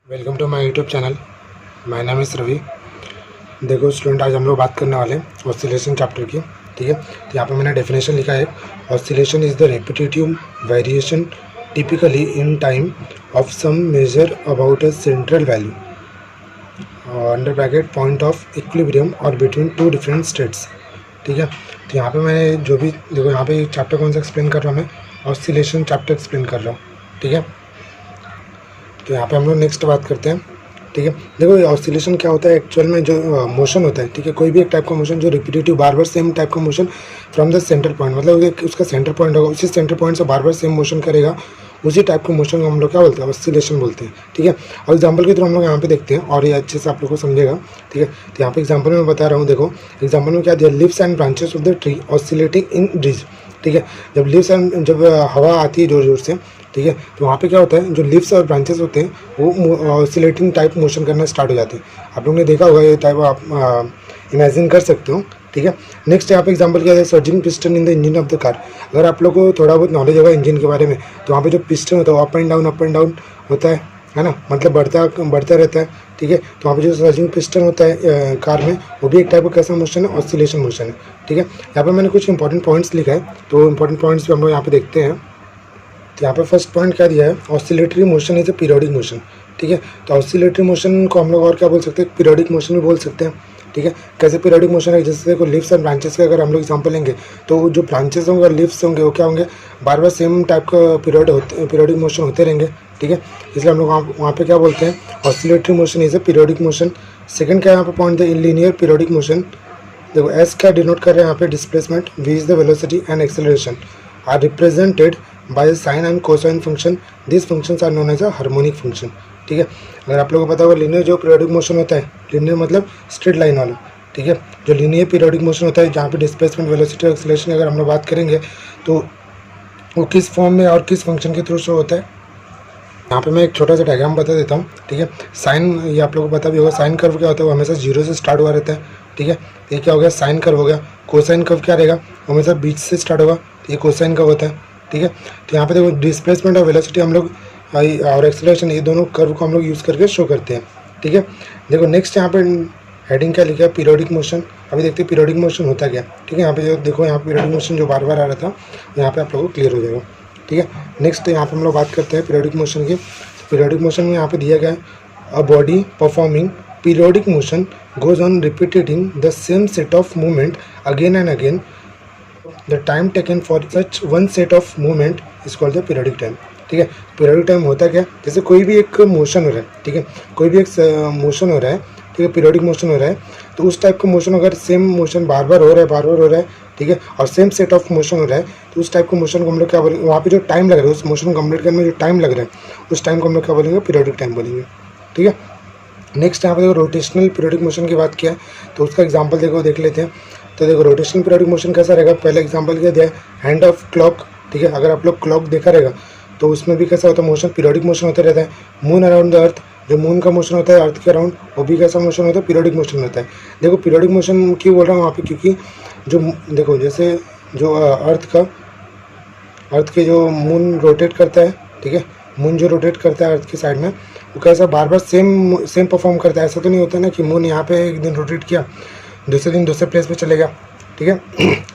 Welcome to my YouTube channel. My name is Ravi. देखो student, आज हम लोग बात करने वाले हैं ऑसिलेशन चैप्टर की। ठीक है, तो यहाँ पे मैंने डेफिनेशन लिखा है, oscillation is the repetitive variation typically in time of some measure about a central value under bracket point of equilibrium और बिटवीन टू डिफरेंट स्टेट्स। ठीक है, तो यहाँ पे मैं जो भी देखो यहाँ पे चैप्टर कौन सा एक्सप्लेन कर रहा हूँ, मैं ऑसिलेशन चैप्टर एक्सप्लेन कर रहा हूँ। ठीक है, तो यहाँ पे हम लोग नेक्स्ट बात करते हैं। ठीक है, देखो ये ऑसिलेशन क्या होता है एक्चुअल में, जो मोशन होता है। ठीक है, कोई भी एक टाइप का मोशन जो रिपीटेटिव बार बार सेम टाइप का motion from the centre point, मतलब एक उसका सेंटर पॉइंट होगा, उसी सेंटर पॉइंट से बार बार सेम मोशन करेगा, उसी टाइप का मोशन को हम लोग क्या बोलते हैं, ऑसिलेशन बोलते हैं। ठीक है, और एग्जाम्पल के थ्रू हम लोग यहाँ पे देखते हैं और ये अच्छे से आप लोग को समझेगा। ठीक है, तो यहाँ पे एग्जाम्पल में बता रहा हूँ। देखो एग्जाम्पल में क्या दिया, leaves and branches of the tree oscillating in breeze. ठीक है, जब लीव्स एंड जब हवा आती है जोर जोर से, ठीक है, तो वहाँ पे क्या होता है, जो लीव्स और ब्रांचेस होते हैं वो ऑसिलेटिंग टाइप मोशन करना स्टार्ट हो जाते हैं। आप लोगों ने देखा होगा ये टाइप, आप इमेजिन कर सकते हो। ठीक है, नेक्स्ट यहाँ पे एग्जांपल क्या है, surging piston in the engine of the car. अगर आप लोग को थोड़ा बहुत नॉलेज होगा इंजन के बारे में, तो वहाँ पे जो पिस्टन होता है अप एंड डाउन होता है ना, मतलब बढ़ता रहता है। ठीक है, तो वहाँ पे जो सर्जिंग पिस्टन होता है कार में, वो भी एक टाइप का कैसा मोशन है, ऑसिलेशन मोशन है। ठीक है, यहाँ पर मैंने कुछ इंपॉर्टेंट पॉइंट्स लिखा है, तो इंपॉर्टेंट पॉइंट्स भी हम लोग यहाँ पे देखते हैं। तो यहाँ पे फर्स्ट पॉइंट क्या दिया है, oscillatory motion is a periodic motion. ठीक है, तो ऑसिलेटरी मोशन को हम लोग और क्या बोल सकते हैं, पीरियोडिक मोशन भी बोल सकते हैं। ठीक है, कैसे पीरियोडिक मोशन है, जैसे देखो लीव्स एंड ब्रांचेस का अगर हम लोग एग्जांपल लेंगे, तो जो ब्रांचेस होंगे और लीव्स होंगे वो क्या होंगे, बार बार सेम टाइप का पीरियोडिक मोशन होते रहेंगे। ठीक है, इसलिए हम लोग वहाँ पे क्या बोलते हैं, oscillatory motion is a periodic motion. Second क्या यहाँ पे पॉइंट है, लीनियर पीरियोडिक मोशन। देखो एस क्या डिनोट कर रहे हैं यहाँ पे, displacement, v is the velocity and acceleration are represented by sine and cosine function. This functions are known as a harmonic function. ठीक है, अगर आप लोगों को पता होगा लीनियर जो पीरियोडिक मोशन होता है, लीनियर मतलब स्ट्रेट लाइन वाला। ठीक है, जो लीनियर पीरियोडिक मोशन होता है जहाँ पे डिस्प्लेसमेंट, वेलोसिटी और एक्सेलरेशन अगर हम लोग बात करेंगे, तो वो किस फॉर्म में और किस फंक्शन के थ्रू शो होता है। यहाँ पे मैं एक छोटा सा डायग्राम बता देता हूँ। ठीक है, साइन, ये आप लोगों को पता भी होगा, साइन कर्व क्या होता है, वो हमेशा जीरो से स्टार्ट हुआ रहता है। ठीक है, ये क्या हो गया, साइन कर्व हो गया। कोसाइन कर्व क्या रहेगा, वो हमेशा बीच से स्टार्ट होगा, ये कोसाइन कर्व होता है। ठीक है, तो यहाँ पे देखो डिस्प्लेसमेंट और वेलोसिटी हम लोग और एक्सेलरेशन, ये दोनों कर्व को हम लोग यूज़ करके शो करते हैं। ठीक है, देखो नेक्स्ट यहाँ पे हेडिंग क्या लिखा है, पीरियोडिक मोशन। अभी देखते हैं पीरियोडिक मोशन होता क्या। ठीक है, यहाँ पे जो देखो, यहाँ पीरियोडिक मोशन जो बार बार आ रहा था, यहाँ पे आप लोगों को क्लियर हो जाएगा। ठीक है, नेक्स्ट यहाँ पे हम लोग बात करते हैं पीरियोडिक मोशन की। पीरियोडिक मोशन में यहाँ पे दिया गया है, a body performing periodic motion goes on repeating the same set of movement again and again. The time taken for such one set of movement is called the periodic time. ठीक है, periodic time होता क्या, जैसे कोई भी एक motion हो रहा है। ठीक है, कोई भी एक मोशन हो रहा है, ठीक है, पीरियोडिक मोशन हो रहा है, तो उस टाइप का मोशन अगर सेम मोशन बार बार हो रहा है, ठीक है, और सेम सेट ऑफ मोशन हो रहा है, तो उस टाइप का मोशन को हम लोग क्या बोलेंगे, वहाँ पे जो टाइम लग रहा है उस मोशन को कंप्लीट करने में जो टाइम लग रहा है, उस टाइम को हम लोग क्या बोलेंगे, पीरियोडिक टाइम बोलेंगे। ठीक है, नेक्स्ट यहाँ पे देखो रोटेशनल पीरियोडिक मोशन की बात किया है, तो उसका एग्जांपल देखो देख लेते हैं। तो देखो रोटेशनल पीरियोडिक मोशन कैसा रहेगा, पहले एग्जांपल क्या दिया है, हैंड ऑफ क्लॉक। ठीक है, अगर आप लोग क्लॉक देखा रहेगा तो उसमें भी कैसा होता है, मोशन पीरियोडिक मोशन होता रहता है। मून अराउंड द अर्थ, जो मून का मोशन होता है अर्थ के अराउंड, वो भी कैसा मोशन होता है, पीरियोडिक मोशन होता है। देखो पीरियोडिक मोशन क्यों बोल रहा हूँ वहाँ पे, क्योंकि जो देखो जैसे जो अर्थ के जो मून रोटेट करता है, ठीक है, मून जो रोटेट करता है अर्थ की साइड में, वो कैसा बार बार सेम परफॉर्म करता है। ऐसा तो नहीं होता ना कि मून यहाँ पे एक दिन रोटेट किया, दूसरे दिन दूसरे प्लेस पे चले गया। ठीक है,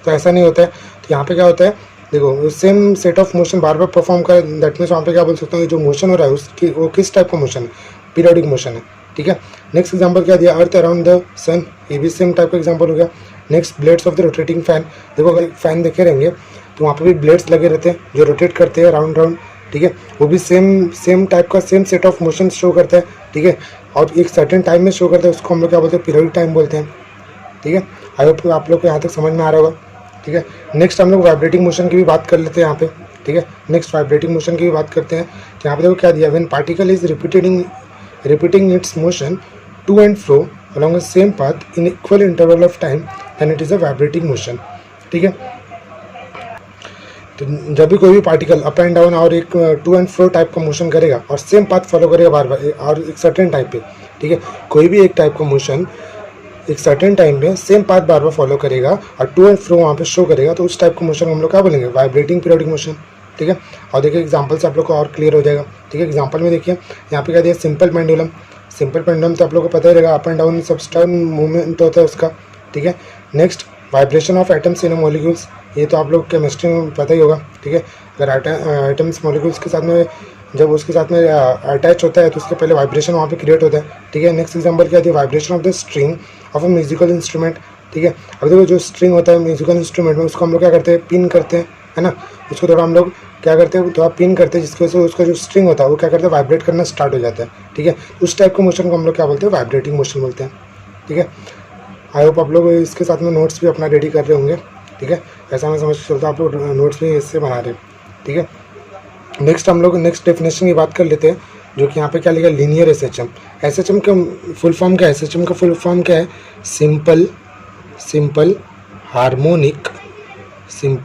तो ऐसा नहीं होता है। तो यहाँ पे क्या होता है, देखो same set of motion bar bar perform कर, दैट मीन्स वहाँ पे क्या बोल सकता हूँ, जो मोशन हो रहा है उसकी वो किस टाइप का मोशन है, पीरियोडिक मोशन है। ठीक है, नेक्स्ट एग्जांपल क्या दिया, अर्थ अराउंड द सन, ये भी सेम टाइप का एग्जांपल हो गया। Next blades of the rotating fan. देखो अगर फैन देखे रहेंगे तो वहाँ पे भी ब्लेड्स लगे रहते हैं जो रोटेट करते हैं राउंड। ठीक है, वो भी सेम टाइप का same set of motion show करता है। ठीक है, और एक सर्टेन टाइम में शो करता है, उसको हम लोग क्या बोलते हैं, पीरियोडिक टाइम बोलते हैं। ठीक है, आई होप आप लोग को यहाँ तक समझ में आ रहा होगा। ठीक है, नेक्स्ट हम लोग वाइब्रेटिंग मोशन की भी बात कर लेते हैं यहाँ पे। ठीक है, नेक्स्ट वाइब्रेटिंग मोशन की भी बात करते हैं। तो यहाँ पे देखो क्या दिया, when particle is repeating its motion to and fro along the same path in equal interval of time, then it is a vibrating motion. ठीक है, तो जब भी कोई भी पार्टिकल अप एंड डाउन और एक टू एंड फ्रो टाइप का मोशन करेगा और सेम पाथ फॉलो करेगा बार बार और एक सर्टेन टाइम पे, ठीक है, कोई भी एक टाइप का मोशन एक सर्टेन टाइम पे सेम पाथ बार बार फॉलो करेगा और टू एंड फ्रो वहाँ पे शो करेगा, तो उस टाइप का मोशन हम लोग क्या बोलेंगे, वाइब्रेटिंग पीरियोडिक मोशन। ठीक है। और देखिए एग्जांपल से आप लोग को और क्लियर हो जाएगा। ठीक है, एग्जांपल में देखिए यहाँ पे क्या दिया, सिंपल पेंडुलम। सिंपल पेंडुलम तो आप लोग को पता ही रहेगा, अप एंड डाउन सबस्टाउन मूवमेंट होता है उसका। ठीक है, next vibration of atoms in molecules, ये तो आप लोग केमिस्ट्री में पता ही होगा। ठीक है, अगर एटम्स मॉलिक्यूल्स के साथ में जब उसके साथ में अटैच होता है तो उसके पहले वाइब्रेशन वहाँ पे क्रिएट होता है। ठीक है, नेक्स्ट एग्जांपल क्या दिया, vibration of the string of a musical instrument. ठीक है, अब देखो जो स्ट्रिंग होता है म्यूजिकल इंस्ट्रूमेंट में, उसको हम लोग क्या करते हैं, पिन करते हैं, है ना। उसको थोड़ा हम लोग क्या करते हैं, थोड़ा पिन करते हैं, जिसकी वजह से उसका जो स्ट्रिंग होता है वो क्या करता है, वाइब्रेट करना स्टार्ट हो जाता है। ठीक है, उस टाइप के मोशन को हम लोग क्या बोलते हैं, वाइब्रेटिंग मोशन बोलते हैं। ठीक है, आई होप आप लोग इसके साथ में नोट्स भी अपना रेडी कर रहे होंगे। ठीक है, ऐसा मैं समझ चलता हूँ आप लोग नोट्स भी इससे बना रहे हैं। ठीक है, नेक्स्ट हम लोग नेक्स्ट डेफिनेशन की बात कर लेते हैं, जो कि यहाँ पे क्या लिखा, लीनियर एसएचएम। एसएचएम का फुल फॉर्म क्या है, एसएचएम का फुल फॉर्म क्या है, सिंपल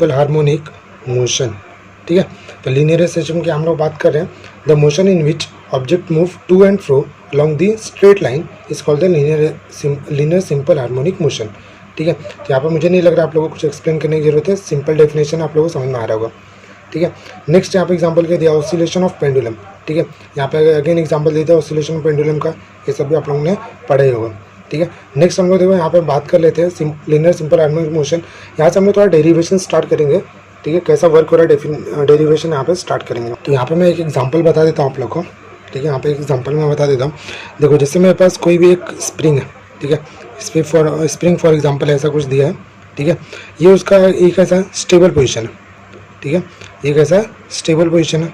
हार्मोनिक मोशन। ठीक है, तो लीनियर एसएचएम की हम लोग बात कर रहे हैं, the motion in which object move to and fro along the straight line is called the linear simple harmonic motion. ठीक है, तो यहाँ पर मुझे नहीं लग रहा आप लोगों को कुछ एक्सप्लेन करने की जरूरत है, सिंपल डेफिनेशन आप लोगों को समझ में आ रहा होगा। ठीक है, नेक्स्ट यहाँ पे एग्जांपल क्या दिया, ऑसिलेशन ऑफ पेंडुलम। ठीक है, यहाँ पे अगेन एग्जांपल देता है ऑसिलेशन ऑफ पेंडुलम का, ये सब भी आप लोगों ने पढ़ा ही होगा। ठीक है, नेक्स्ट हम लोग देखो यहाँ पे बात कर लेते हैं लीनियर सिंपल हार्मोनिक मोशन। यहाँ से हम लोग थोड़ा डेरिवेशन स्टार्ट करेंगे। ठीक है, कैसा वर्क हो रहा है डेरिवेशन यहाँ पे स्टार्ट करेंगे। तो यहाँ पे मैं एक एग्जांपल बता देता हूँ आप लोग को। ठीक है, यहाँ पे एक एग्जांपल मैं बता देता हूँ। देखो जैसे मेरे पास कोई भी एक स्प्रिंग है। ठीक है, स्प्रिंग फॉर एग्जांपल ऐसा कुछ दिया है। ठीक है, ये उसका एक ऐसा स्टेबल पोजीशन है। ठीक है, एक ऐसा स्टेबल पोजीशन है,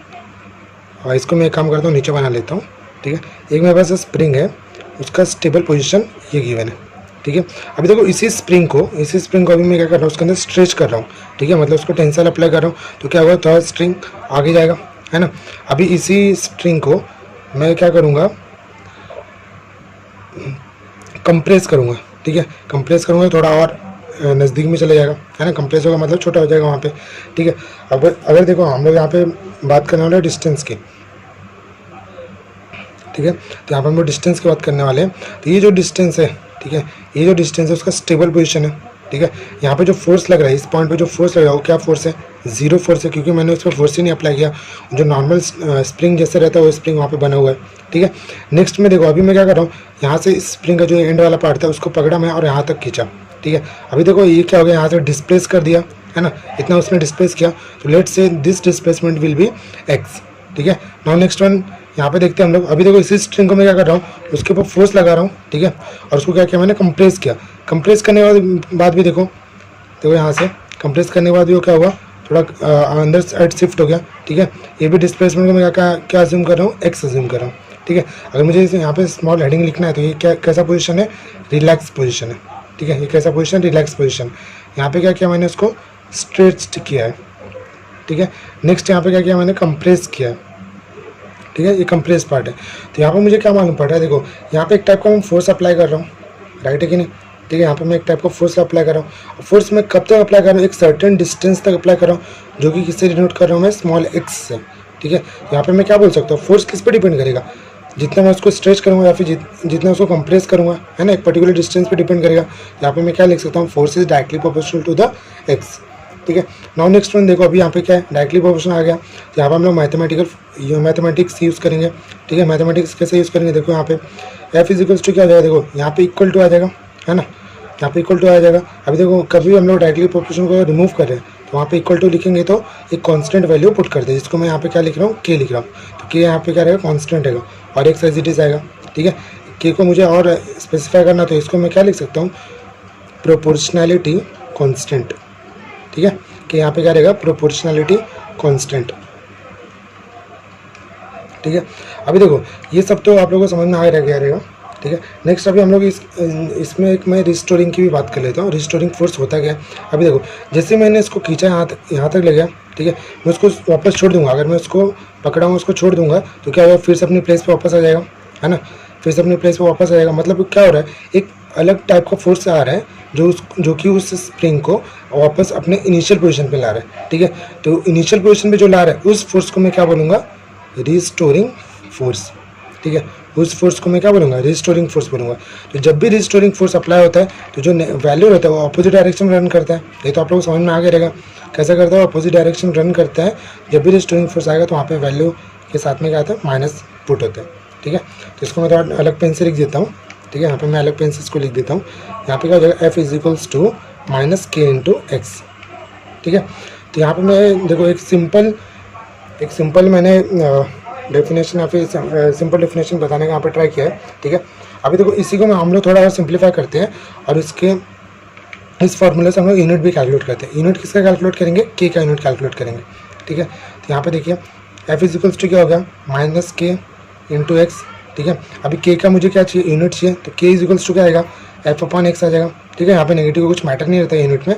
और इसको मैं एक काम करता हूँ, नीचे बना लेता हूँ। ठीक है, एक मेरे पास स्प्रिंग है, उसका स्टेबल पोजीशन ये गिवन है। ठीक है, अभी देखो इसी स्प्रिंग को अभी मैं क्या कर रहा हूँ, उसके अंदर स्ट्रेच कर रहा हूँ। ठीक है, मतलब उसको टेंसल अप्लाई कर रहा हूँ, तो क्या होगा, थोड़ा स्ट्रिंग आगे जाएगा, है ना। अभी इसी स्प्रिंग को मैं क्या करूँगा, कंप्रेस करूँगा। ठीक है, कंप्रेस करूँगा, थोड़ा और नज़दीक में चले जाएगा, है ना। कंप्रेस होगा मतलब छोटा हो जाएगा वहाँ पे। ठीक है, अब अगर देखो हम लोग यहाँ पे बात करने वाले डिस्टेंस की। ठीक है, तो यहाँ पर हम लोग डिस्टेंस की बात करने वाले हैं। तो ये जो डिस्टेंस है, ठीक है, ये जो डिस्टेंस है उसका स्टेबल पोजीशन है। ठीक है, यहाँ पे जो फोर्स लग रहा है, इस पॉइंट पे जो फोर्स लग रहा है वो क्या फोर्स है, जीरो फोर्स है, क्योंकि मैंने उस पर फोर्स ही नहीं अप्लाई किया। जो नॉर्मल स्प्रिंग जैसे रहता है वो स्प्रिंग वहाँ पे बना हुआ है। ठीक है, नेक्स्ट में देखो अभी मैं क्या कर रहा हूँ, यहाँ से स्प्रिंग का जो एंड वाला पार्ट था उसको पकड़ा मैं और यहाँ तक खींचा। ठीक है, अभी देखो ये क्या हो गया, यहाँ से डिस्प्लेस कर दिया, है ना, इतना उसने डिस्प्लेस किया। तो let's say this displacement will be x. ठीक है, नाउ नेक्स्ट वन यहाँ पे देखते हैं हम लोग। अभी देखो इसी स्ट्रिंग को मैं क्या कर रहा हूँ, उसके ऊपर फोर्स लगा रहा हूँ। ठीक है, और उसको क्या किया मैंने, कंप्रेस किया। कंप्रेस करने के बाद भी देखो यहाँ से कंप्रेस करने के बाद भी वो क्या हुआ, थोड़ा अंदर साइड शिफ्ट हो गया। ठीक है, ये भी डिस्प्लेसमेंट को मैं क्या अज्यूम कर रहा हूँ, एक्स अज्यूम कर रहा हूँ। ठीक है, अगर मुझे यहाँ पे स्मॉल हेडिंग लिखना है तो ये कैसा पोजीशन है, रिलैक्स पोजीशन है। ठीक है, ये कैसा पोजीशन, रिलैक्स पोजीशन। यहाँ पे क्या किया मैंने, उसको स्ट्रेच किया है। ठीक है, नेक्स्ट यहाँ पे क्या किया मैंने, कंप्रेस किया है। ठीक है, ये कंप्रेस पार्ट है। तो यहाँ पे मुझे क्या मालूम पड़ रहा है, देखो यहाँ पे एक टाइप का मैं फोर्स अप्लाई कर रहा हूँ, राइट है कि नहीं। ठीक है, यहाँ पे मैं एक टाइप का फोर्स अप्लाई कर रहा हूँ। फोर्स मैं कब तक अप्लाई कर रहा हूँ, एक सर्टेन डिस्टेंस तक अप्लाई कर रहा हूँ, जो कि किससे डिनोट कर रहा हूँ मैं, स्मॉल एक्स से। ठीक है, यहाँ पे मैं क्या बोल सकता हूँ, फोर्स किस पे डिपेंड करेगा, जितना मैं उसको स्ट्रेच करूँगा या फिर जितना उसको कंप्रेस करूँगा, है ना, एक पर्टिकुलर डिस्टेंस पे डिपेंड करेगा। यहाँ पे मैं क्या लिख सकता हूँ, force is directly proportional to the x. ठीक है, नाउ नेक्स्ट वन देखो, अभी यहाँ पे क्या है, डायरेक्टली प्रोपोर्शनल आ गया। तो यहाँ पे हम लोग मैथमेटिक्स यूज़ करेंगे। ठीक है, मैथमेटिक्स कैसे यूज़ करेंगे, देखो यहाँ पे एफ इजिकल्स टू क्या आ जाएगा, देखो यहाँ पे इक्वल टू आ जाएगा, है ना, यहाँ पे इक्वल टू आ जाएगा। अभी देखो कभी हम लोग डायरेक्टली प्रोपोर्शनल को रिमूव कर रहे हैं तो वहाँ पे इक्वल टू लिखेंगे तो एक कांस्टेंट वैल्यू पुट कर दे, जिसको मैं यहाँ पे क्या लिख रहा हूँ, के लिख रहा हूँ। तो के यहाँ पे क्या रहेगा, कांस्टेंट रहेगा, और एक एज इट इज आएगा। ठीक है, के को मुझे और स्पेसिफाई करना तो इसको मैं क्या लिख सकता हूँ, प्रोपोर्शनैलिटी कांस्टेंट। ठीक है, कि यहाँ पे क्या रहेगा, प्रोपोर्शनैलिटी कांस्टेंट। ठीक है, अभी देखो ये सब तो आप लोगों को समझ में आ गया रहेगा। ठीक है, नेक्स्ट अभी हम लोग इसमें एक मैं रिस्टोरिंग की भी बात कर लेता हूँ। रिस्टोरिंग फोर्स होता क्या है, अभी देखो जैसे मैंने इसको खींचा यहाँ तक ले गया। ठीक है, मैं उसको वापस छोड़ दूंगा, अगर मैं उसको पकड़ा हूँ उसको छोड़ दूंगा तो क्या होगा, फिर से अपनी प्लेस पे वापस आ जाएगा, है ना, फिर से अपनी प्लेस पे वापस आ जाएगा। मतलब क्या हो रहा है, एक अलग टाइप का फोर्स आ रहा है जो कि उस स्प्रिंग को वापस अपने इनिशियल पोजीशन पे ला रहा है। ठीक है, तो इनिशियल पोजीशन पे जो ला रहा है उस फोर्स को मैं क्या बोलूँगा, रिस्टोरिंग फोर्स। ठीक है, उस फोर्स को मैं क्या बोलूँगा, रिस्टोरिंग फोर्स बोलूँगा। तो जब भी रिस्टोरिंग फोर्स अप्लाई होता है तो जो वैल्यू रहता है वो अपोजिट डायरेक्शन में रन करता है। ये तो आप लोगों को समझ में आ गया रहेगा। कैसा करता है, अपोजिट डायरेक्शन रन करता है, जब भी रिस्टोरिंग फोर्स आएगा तो वहाँ पे वैल्यू के साथ में क्या आता है, माइनस पुट होता है। ठीक है, तो इसको मैं थोड़ा अलग पेन से लिख देता हूँ। ठीक है, यहाँ पे मैं अलग पेन से इसको लिख देता हूँ। यहाँ पे क्या हो जाएगा, F is equals to minus K into x. ठीक है, तो यहाँ पे मैं देखो एक सिंपल मैंने डेफिनेशन या फिर सिंपल डेफिनेशन बताने का यहाँ पे ट्राई किया है। ठीक है, अभी देखो इसी को हम लोग थोड़ा और सिंप्लीफाई करते हैं और इस फॉर्मूले से हम लोग यूनिट भी कैलकुलेट करते हैं। यूनिट किसका कैलकुलेट करेंगे, के का यूनिट कैलकुलेट करेंगे। ठीक है, तो यहाँ पे देखिए एफ इज इक्वल्स टू क्या हो गया, माइनस के इंटू एक्स। ठीक है, अभी के का मुझे क्या चाहिए, यूनिट चाहिए, तो के इज इक्वल्स टू क्या आएगा, एफ अपॉन एक्स आ जाएगा। ठीक है, यहाँ पे नेगेटिव कुछ मैटर नहीं रहता है यूनिट में,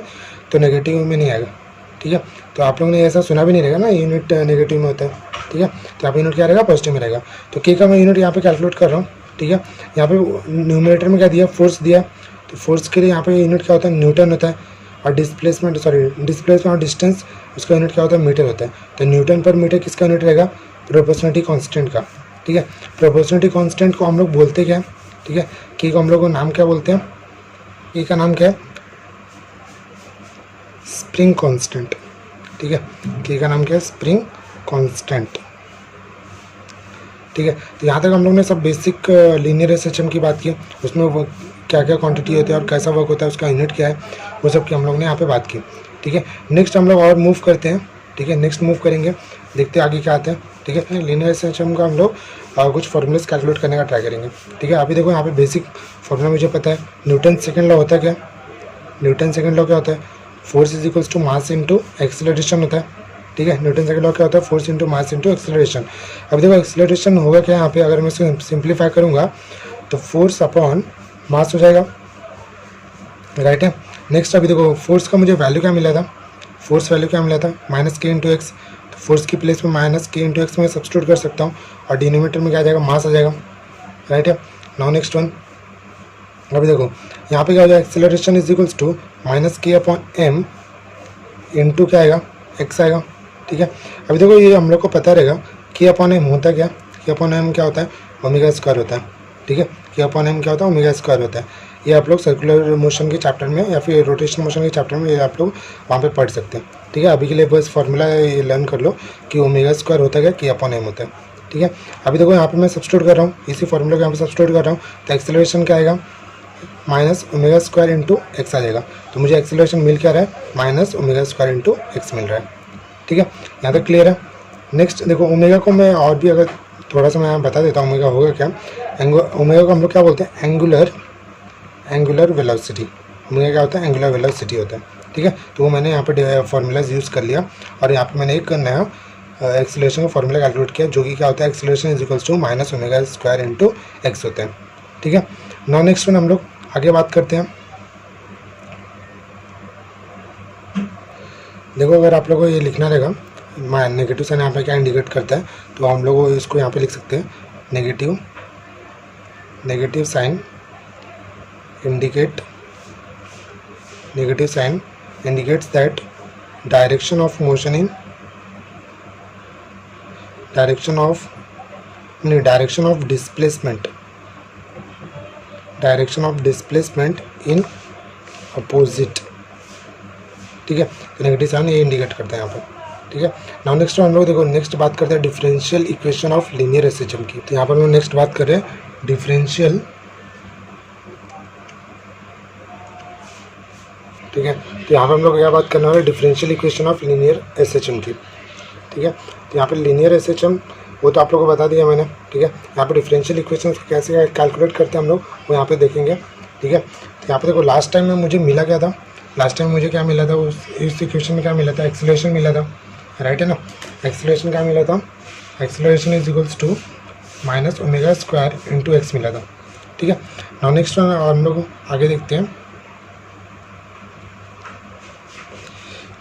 तो नेगेटिव में नहीं आएगा। ठीक है, तो आप लोगों ने ऐसा सुना भी नहीं रहेगा ना, यूनिट नेगेटिव में होता है। ठीक है, तो यहाँ पे यूनिट क्या रहेगा, पॉजिटिव में रहेगा। तो के का मैं यूनिट यहाँ पे कैलकुलेट कर रहा हूँ। ठीक है, यहाँ पे न्यूमरेटर में क्या दिया, फोर्स दिया, तो फोर्स के लिए यहाँ पे यूनिट क्या होता है, न्यूटन होता है, और डिस्प्लेसमेंट और डिस्टेंस उसका यूनिट क्या होता है, मीटर होता है। तो न्यूटन पर मीटर किसका यूनिट रहेगा, प्रोपोर्शनलिटी कांस्टेंट का। ठीक है, प्रोपोर्शनलिटी कांस्टेंट को हम लोग बोलते क्या है, ठीक है, के को हम लोग को नाम क्या बोलते हैं, के का नाम क्या है, स्प्रिंग कांस्टेंट। ठीक है, के का नाम क्या है, स्प्रिंग कांस्टेंट। ठीक है, तो यहाँ तक हम लोग ने सब बेसिक लीनियर एसएचएम की बात की, उसमें वो क्या क्या क्वांटिटी होती है और कैसा वर्क होता है, उसका यूनिट क्या है, वो सब की हम लोग ने यहाँ पे बात की। ठीक है, नेक्स्ट हम लोग और मूव करते हैं। ठीक है, नेक्स्ट मूव करेंगे, देखते हैं आगे क्या आता है। ठीक है, लीनियर एसएचएम का हम लोग कुछ फॉर्मूलेस कैलकुलेट करने का ट्राई करेंगे। ठीक है, अभी देखो यहाँ पे बेसिक फॉर्मूला मुझे पता है, न्यूटन सेकेंड लॉ होता है क्या, न्यूटन सेकेंड लॉ क्या होता है, force is equals to mass into acceleration होता है। ठीक है, न्यूटन सेकेंड लॉ क्या होता है, force into mass into acceleration. अब देखो एक्सेलरेशन होगा क्या यहाँ पे, अगर मैं इसको सिंप्लीफाई करूँगा तो फोर्स अपॉन मास हो जाएगा, राइट है। नेक्स्ट अभी देखो फोर्स का मुझे वैल्यू क्या मिला था, फोर्स वैल्यू क्या मिला था, माइनस के इंटू एक्स। तो फोर्स की प्लेस में माइनस के इंटू एक्स में सब्स्टिट्यूट कर सकता हूँ और डिनोमिनेटर में क्या आ जाएगा, मास आ जाएगा, राइट है। नाउ नेक्स्ट वन, अभी देखो यहाँ पे क्या हो जाएगा, acceleration is equals to minus K upon M into क्या आएगा, एक्स आएगा। ठीक है, अभी देखो ये हम लोग को पता रहेगा के अपॉन एम होता क्या, के अपॉन एम क्या होता है, ओमेगा स्क्वायर होता है। ठीक है, के अपॉन एम क्या होता है, ओमेगा स्क्वायर होता है। ये आप लोग सर्कुलर मोशन के चैप्टर में या फिर रोटेशन मोशन के चैप्टर में ये आप लोग वहाँ पे पढ़ सकते हैं। ठीक है, अभी के लिए बस फॉर्मूला ये लर्न कर लो कि ओमेगा स्क्वायर होता है, के अपॉन एम होता है। ठीक है, अभी देखो यहाँ पे मैं सब्स्टिट्यूट कर रहा हूँ, इसी फॉर्मूला को यहाँ पे सब्स्टिट्यूट कर रहा हूँ, तो एक्सेलरेशन क्या आएगा, minus omega square into x आ जाएगा। तो मुझे एक्सेलरेशन मिल क्या रहा है, minus omega square into x मिल रहा है। ठीक है, यहाँ तक क्लियर है। नेक्स्ट देखो ओमेगा को मैं और भी अगर थोड़ा सा मैं बता देता हूँ, ओमेगा होगा क्या, ओमेगा को हम लोग क्या बोलते हैं, एंगुलर वेलोसिटी। ओमेगा क्या होता है, एंगुलर वेलोसिटी होता है। ठीक है, तो वो मैंने यहाँ पे फॉर्मूलाज यूज़ कर लिया और यहाँ पे मैंने एक नया एक्सेलरेशन का फॉर्मूला कैलकुलेट किया, जो कि क्या होता है, acceleration is equals to minus omega square into x होता है। ठीक है, नाउ नेक्स्ट वन हम लोग आगे बात करते हैं। देखो अगर आप लोगों को ये लिखना रहेगा, नेगेटिव साइन यहाँ पे क्या इंडिकेट करता है, तो हम लोग इसको यहाँ पे लिख सकते हैं, negative sign indicates that direction of displacement in opposite। ठीक है, तो नेगेटिव साइन ये इंडिकेट करता है यहाँ पर। ठीक है, नाउ नेक्स्ट हम लोग देखो नेक्स्ट बात करते हैं differential equation of linear SHM की। तो यहाँ पर हम लोग नेक्स्ट बात कर रहे हैं डिफरेंशियल। ठीक है, तो यहाँ पर हम लोग क्या बात करने वाले, differential equation of linear SHM की। ठीक है, तो यहाँ पे लीनियर एसएचएम वो तो आप लोगों को बता दिया मैंने। ठीक है, यहाँ पे डिफरेंशियल इक्वेशन कैसे कैलकुलेट करते हैं हम लोग वो यहाँ पे देखेंगे। ठीक है, तो यहाँ पे देखो लास्ट टाइम में मुझे मिला क्या था, लास्ट टाइम मुझे क्या मिला था, इस इक्वेशन में क्या मिला था, एक्सेलरेशन मिला था, राइट है ना। एक्सेलरेशन क्या मिला था, acceleration is equals to minus omega square into X मिला था। ठीक है, नाउ नेक्स्ट वन हम लोग आगे देखते हैं।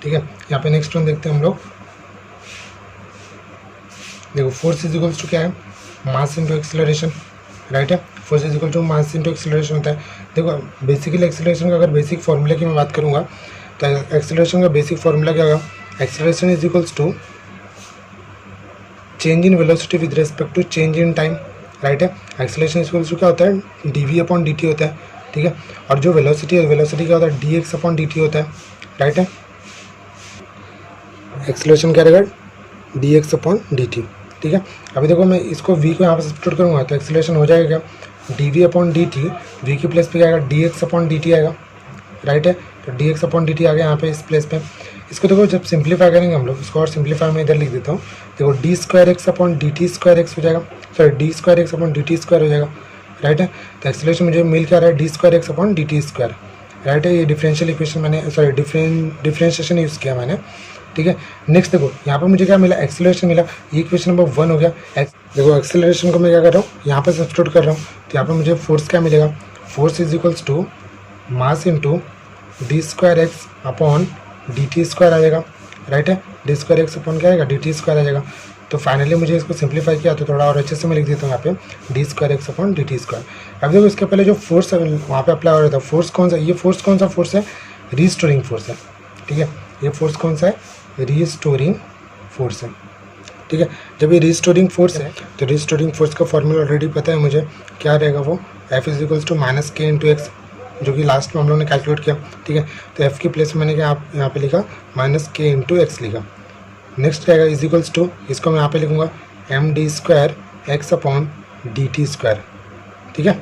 ठीक है, यहाँ पे नेक्स्ट वन देखते हैं हम लोग। देखो फोर्स इज इक्वल्स टू क्या है, मास इंटू एक्सेलरेशन, राइट है। Force is equal to mass into acceleration होता है। देखो बेसिकली एक्सेलरेशन का अगर बेसिक फॉर्मूला की मैं बात करूँगा तो एक्सेलरेशन का बेसिक फॉर्मूला क्या होगा, acceleration is equals to change in velocity with respect to change in time, right है। एक्सेलरेशन इज इक्वल्स टू क्या होता है, dv अपॉन dt होता है। ठीक है, और जो वेलोसिटी है, वेलोसिटी क्या होता है, dx अपॉन dt होता है, राइट है। एक्सेलरेशन क्या रहेगा D x upon D T. ठीक है, अभी देखो मैं इसको v को यहाँ पर सब्स्टिट्यूट करूँगा तो एक्सेलरेशन हो जाएगा d v upon D t, v की प्लेस पे क्या आएगा d x upon D t आएगा, राइट है। तो d x upon D t आ गया यहाँ पे इस प्लेस पे। इसको देखो जब सिंप्लीफाई करेंगे हम लोग, इसको और सिंप्लीफाई मैं इधर लिख देता हूँ। देखो D square x upon D T square x हो जाएगा, sorry D square x upon D T square हो जाएगा, राइट है। तो एक्सेलरेशन मुझे मिल क्या रहा है D square x upon D T square, right है। ये डिफरेंशियल इक्वेशन मैंने सॉरी डिफरेंशिएशन यूज़ किया मैंने, ठीक है। नेक्स्ट देखो यहाँ पर मुझे क्या मिला एक्सेलरेशन मिला, ये इक्वेशन नंबर 1 हो गया। देखो एक्सेलरेशन को मैं क्या कर रहा हूँ यहाँ पर सब्स्टिट्यूट कर रहा हूँ, तो यहाँ पर मुझे फोर्स क्या मिलेगा, force is equals to mass into d square x upon D T square आ जाएगा, राइट है। डी स्क्वायर एक्स अपॉन क्या आएगा डी टी स्क्वायर आ जाएगा। तो फाइनली मुझे इसको सिंप्लीफाई किया तो थोड़ा और अच्छे से मैं लिख देता हूँ यहाँ पे D square x upon D T square. अब देखो इसके पहले जो फोर्स वहाँ पे अप्लाई हो रहा था, फोर्स कौन सा, ये फोर्स कौन सा फोर्स है, रीस्टोरिंग फोर्स है, ठीक है। ये फोर्स कौन सा है, रीस्टोरिंग फोर्स है, ठीक है। जब ये रीस्टोरिंग फोर्स है तो रीस्टोरिंग फोर्स का फॉर्मूला ऑलरेडी पता है मुझे, क्या रहेगा वो F is equals to minus K into X, जो कि लास्ट में हम लोगों ने कैलकुलेट किया, ठीक है। तो एफ की प्लेस में मैंने क्या यहाँ पे लिखा माइनस के इंटू एक्स लिखा। नेक्स्ट क्या आएगा इज इक्वल्स टू, इसको मैं यहाँ पे लिखूँगा M D square x upon D T square, ठीक है।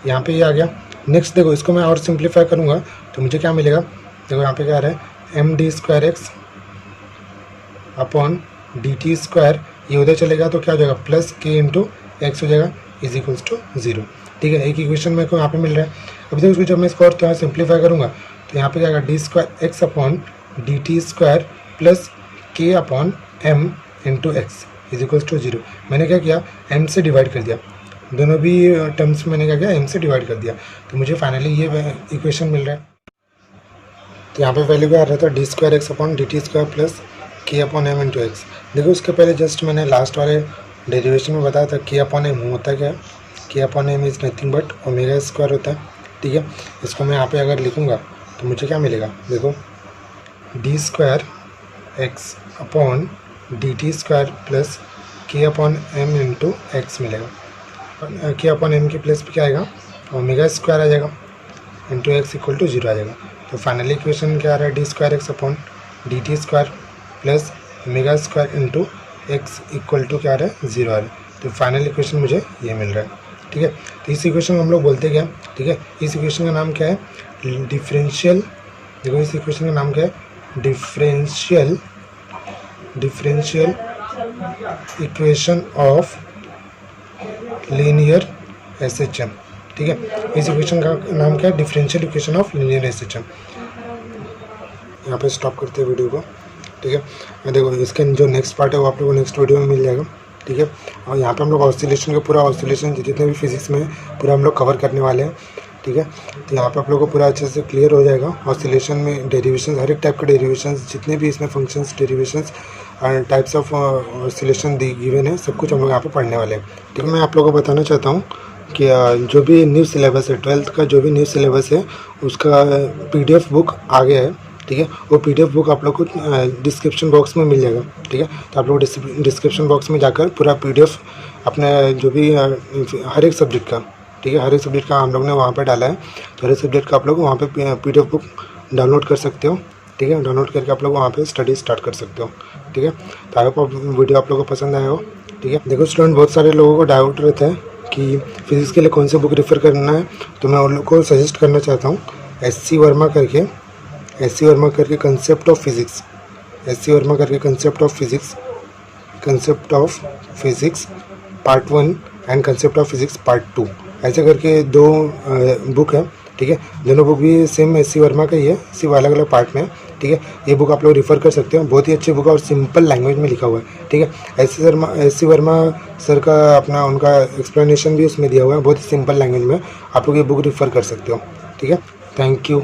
यहाँ पे ये आ गया। नेक्स्ट देखो इसको मैं और सिंप्लीफाई करूँगा तो मुझे क्या मिलेगा, देखो यहाँ पे क्या आ रहा है M D square x upon D T square, ये उधर चलेगा तो क्या हो जाएगा प्लस के इंटू एक्स हो जाएगा इज इक्वल्स टू 0, ठीक है। एक इक्वेशन मेरे को यहाँ पे मिल रहा है। अभी देखो जब मैं इसको और थोड़ा सिंप्लीफाई करूँगा तो यहाँ पे क्या आएगा d square x upon D T square plus k upon M into x is equals to 0। मैंने क्या किया एम से डिवाइड कर दिया, दोनों भी टर्म्स मैंने क्या किया एम से डिवाइड कर दिया, तो मुझे फाइनली ये इक्वेशन मिल रहा है। तो यहाँ पे वैल्यू क्या आ रहा था D square x upon D T square plus k upon M into x. देखो उसके पहले जस्ट मैंने लास्ट वाले डेरिवेशन में बताया था के अपॉन एम होता क्या है, K upon M is nothing but omega square होता है, ठीक है। इसको मैं यहाँ पे अगर लिखूँगा तो मुझे क्या मिलेगा, देखो D square x upon D T square plus k upon M into x मिलेगा। के अपॉन एम की प्लेस पे क्या आएगा ओमेगा स्क्वायर आ जाएगा इंटू एक्स इक्वल टू 0 आ जाएगा। तो फाइनली इक्वेशन क्या आ रहा है D square x upon D T square plus omega square into X equal to क्या आ रहा है 0 आ रहा है। तो फाइनल इक्वेशन मुझे ये मिल रहा है, ठीक है। तो इस इक्वेशन को हम लोग बोलते क्या, ठीक है। इस इक्वेशन का नाम क्या है डिफरेंशियल, देखो इस इक्वेशन का नाम क्या है differential equation of linear SHM, ठीक है। इस इक्वेशन का नाम क्या है differential equation of linear SHM. यहाँ पे स्टॉप करते हैं वीडियो को, ठीक है। देखो इसके जो नेक्स्ट पार्ट है वो आप लोगों को नेक्स्ट वीडियो में मिल जाएगा, ठीक है। और यहाँ पे हम लोग ऑसिलेशन का पूरा ऑसिलेशन जितने भी फिजिक्स में पूरा हम लोग कवर करने वाले हैं, ठीक है। तो यहाँ पे आप लोगों को पूरा अच्छे से क्लियर हो जाएगा ऑसिलेशन में डेरिवेशन, हर एक टाइप के डेरिवेशन जितने भी इसमें फंक्शंस डेरिवेशंस और टाइप्स ऑफ ऑसिलेशन गिवन है, सब कुछ हम लोग यहाँ पे पढ़ने वाले हैं, ठीक है। मैं आप लोगों को बताना चाहता हूँ कि जो भी न्यू सिलेबस है 12th का जो भी न्यू सिलेबस है उसका PDF बुक आ गया है, ठीक है। वो PDF बुक आप लोग को डिस्क्रिप्शन बॉक्स में मिल जाएगा, ठीक है। तो आप लोग डिस्क्रिप्शन बॉक्स में जाकर पूरा PDF अपने जो भी हर एक सब्जेक्ट का, ठीक है, हर एक सब्जेक्ट का हम लोग ने वहाँ पर डाला है, तो हर एक सब्जेक्ट का आप लोग वहाँ पे PDF बुक डाउनलोड कर सकते हो, ठीक है। डाउनलोड करके आप लोग वहाँ पे स्टडी स्टार्ट कर सकते हो, ठीक है। तो आई होप वीडियो आप लोगों को पसंद आया हो, ठीक है। देखो स्टूडेंट बहुत सारे लोगों को डाउट रहता है कि फिजिक्स के लिए कौन सी बुक रेफ़र करना है, तो मैं उन लोगों को सजेस्ट करना चाहता हूँ SC वर्मा करके concept of physics, SC Verma करके concept of physics part 1 and concept of physics part 2, ऐसे करके 2 बुक है, ठीक है। दोनों बुक भी सेम SC वर्मा का ही है, सिर्फ अलग अलग पार्ट में, ठीक है। ये बुक आप लोग रेफ़र कर सकते हो, बहुत ही अच्छी बुक है और सिंपल लैंग्वेज में लिखा हुआ है, ठीक है। SC वर्मा सर का अपना उनका एक्सप्लेनेशन भी उसमें दिया हुआ है, बहुत ही सिंपल लैंग्वेज में, आप लोग ये बुक रेफ़र कर सकते हो, ठीक है। Thank you.